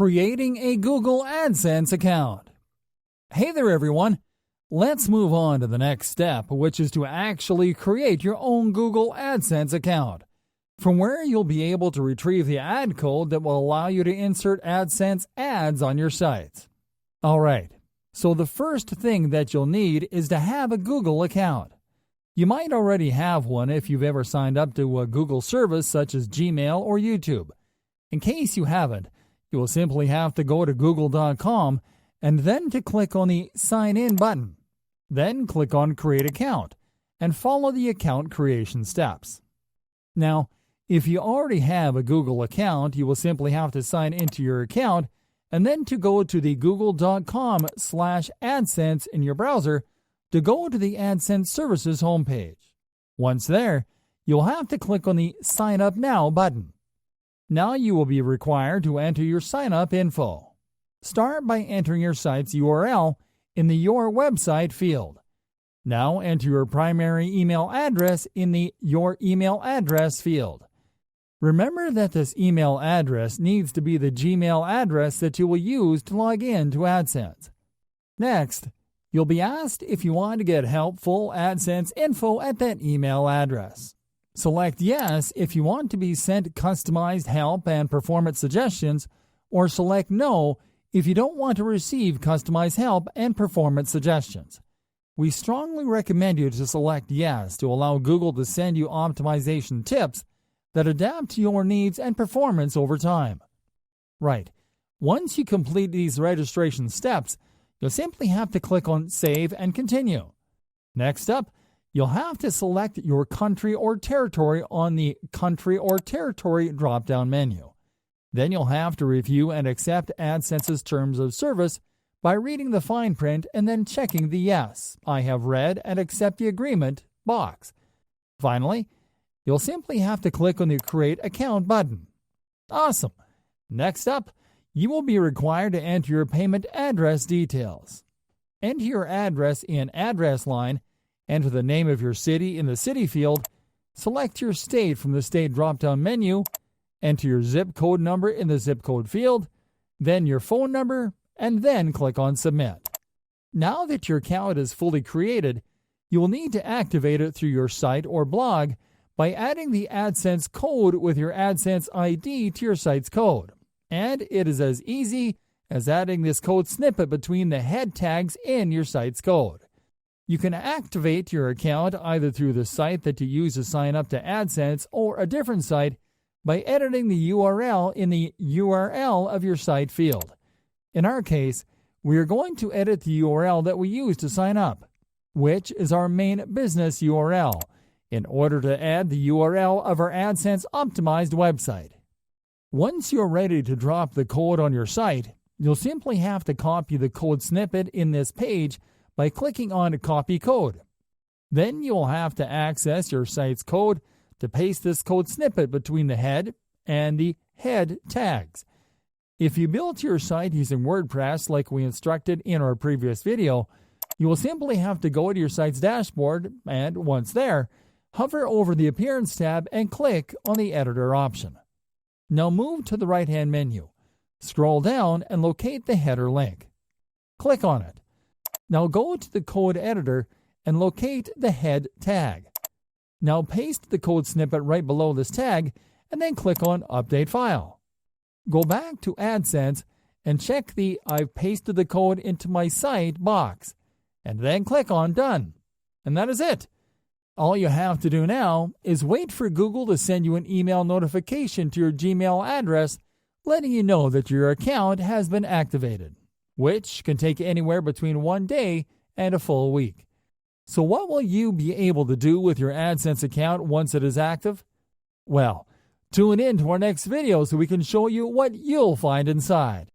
Creating a Google AdSense account. Hey there everyone, let's move on to the next step, which is to actually create your own Google AdSense account, from where you'll be able to retrieve the ad code that will allow you to insert AdSense ads on your site. Alright, so the first thing that you'll need is to have a Google account. You might already have one if you've ever signed up to a Google service such as Gmail or YouTube. In case you haven't, you will simply have to go to google.com and then to click on the Sign In button. Then click on Create Account and follow the account creation steps. Now, if you already have a Google account, you will simply have to sign into your account and then to go to the google.com/AdSense in your browser to go to the AdSense Services homepage. Once there, you'll have to click on the Sign Up Now button. Now you will be required to enter your sign-up info. Start by entering your site's URL in the Your Website field. Now enter your primary email address in the Your Email Address field. Remember that this email address needs to be the Gmail address that you will use to log in to AdSense. Next, you'll be asked if you want to get helpful AdSense info at that email address. Select Yes if you want to be sent customized help and performance suggestions, or select No if you don't want to receive customized help and performance suggestions. We strongly recommend you to select Yes to allow Google to send you optimization tips that adapt to your needs and performance over time. Right, once you complete these registration steps, you'll simply have to click on Save and Continue. Next up, you'll have to select your country or territory on the Country or Territory drop-down menu. Then you'll have to review and accept AdSense's terms of service by reading the fine print and then checking the Yes, I have read and accept the agreement box. Finally, you'll simply have to click on the Create Account button. Awesome! Next up, you will be required to enter your payment address details. Enter your address in Address line. Enter the name of your city in the City field, select your state from the State drop-down menu, enter your zip code number in the Zip code field, then your phone number, and then click on Submit. Now that your account is fully created, you will need to activate it through your site or blog by adding the AdSense code with your AdSense ID to your site's code. And it is as easy as adding this code snippet between the head tags in your site's code. You can activate your account either through the site that you use to sign up to AdSense or a different site by editing the URL in the URL of your site field. In our case, we are going to edit the URL that we use to sign up, which is our main business URL, in order to add the URL of our AdSense optimized website. Once you're ready to drop the code on your site, you'll simply have to copy the code snippet in this page by clicking on Copy Code. Then you will have to access your site's code to paste this code snippet between the head and the head tags. If you built your site using WordPress like we instructed in our previous video, you will simply have to go to your site's dashboard and, once there, hover over the Appearance tab and click on the Editor option. Now move to the right-hand menu, scroll down and locate the header link. Click on it. Now go to the code editor and locate the head tag. Now paste the code snippet right below this tag and then click on Update File. Go back to AdSense and check the I've pasted the code into my site box and then click on Done. And that is it. All you have to do now is wait for Google to send you an email notification to your Gmail address letting you know that your account has been activated, which can take anywhere between 1 day and a full week. So what will you be able to do with your AdSense account once it is active? Well, tune in to our next video so we can show you what you'll find inside.